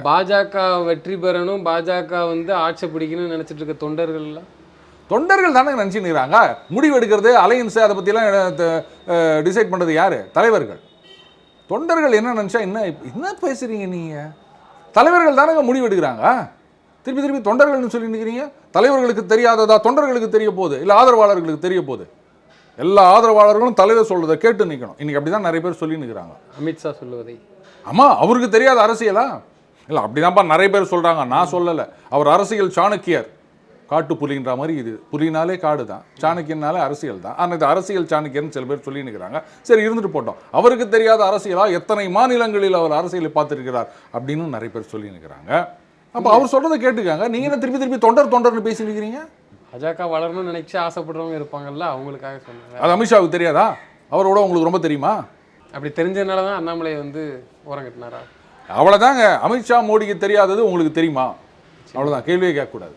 பாஜக வெற்றி பெறணும், பாஜக வந்து ஆட்சி பிடிக்கணும்னு நினைச்சிட்டு இருக்க தொண்டர்கள்லாம் தொண்டர்கள் தானே நினச்சின்னுக்கிறாங்க. முடிவு எடுக்கிறது அலையன்ஸு அதை பற்றிலாம் டிசைட் பண்ணுறது யார்? தலைவர்கள். தொண்டர்கள் என்ன நினச்சா என்ன பேசுகிறீங்க நீங்கள்? தலைவர்கள் தானே முடிவு எடுக்கிறாங்க. திருப்பி திருப்பி தொண்டர்கள்னு சொல்லி நிற்கிறீங்க. தலைவர்களுக்கு தெரியாததா தொண்டர்களுக்கு தெரிய போகுது, இல்லை ஆதரவாளர்களுக்கு தெரிய போகுது? எல்லா ஆதரவாளர்களும் தலைவர் சொல்றதை கேட்டு நிற்கணும். இன்னைக்கு அப்படி தான் நிறைய பேர் சொல்லி நிற்கிறாங்க. அமித்ஷா சொல்லுவதை. ஆமாம், அவருக்கு தெரியாத அரசியலா? இல்லை அப்படிதான்ப்பா நிறைய பேர் சொல்கிறாங்க, நான் சொல்லலை. அவர் அரசியல் சாணக்கியர், காட்டு புலின்ற மாதிரி. இது புலினாலே காடு தான், சாணக்கியனாலே அரசியல் தான். ஆனால் இது அரசியல் சாணக்கியர்னு சில பேர் சொல்லி நிற்கிறாங்க. சரி, இருந்துட்டு போட்டோம். அவருக்கு தெரியாத அரசியலா? எத்தனை மாநிலங்களில் அவர் அரசியலை பார்த்துருக்கிறார் அப்படின்னு நிறைய பேர் சொல்லி நிற்கிறாங்க. அப்போ அவர் சொல்கிறத கேட்டுக்காங்க. நீங்கள் என்ன திருப்பி திருப்பி தொண்டர்னு பேசி நிற்கிறீங்க? பாஜக வளரணும்னு நினைச்சு ஆசைப்படுறவங்க இருப்பாங்கல்ல, அவங்களுக்காக சொன்னாங்க. அது அமித்ஷாவுக்கு தெரியாதா? அவரோட உங்களுக்கு ரொம்ப தெரியுமா? அப்படி தெரிஞ்சதுனால தான் அண்ணாமலை வந்து ஓரம் கட்டினாரா? அவ்வளோதாங்க. அமித்ஷா மோடிக்கு தெரியாதது உங்களுக்கு தெரியுமா? அவ்வளோதான், கேள்வியே கேட்கக்கூடாது.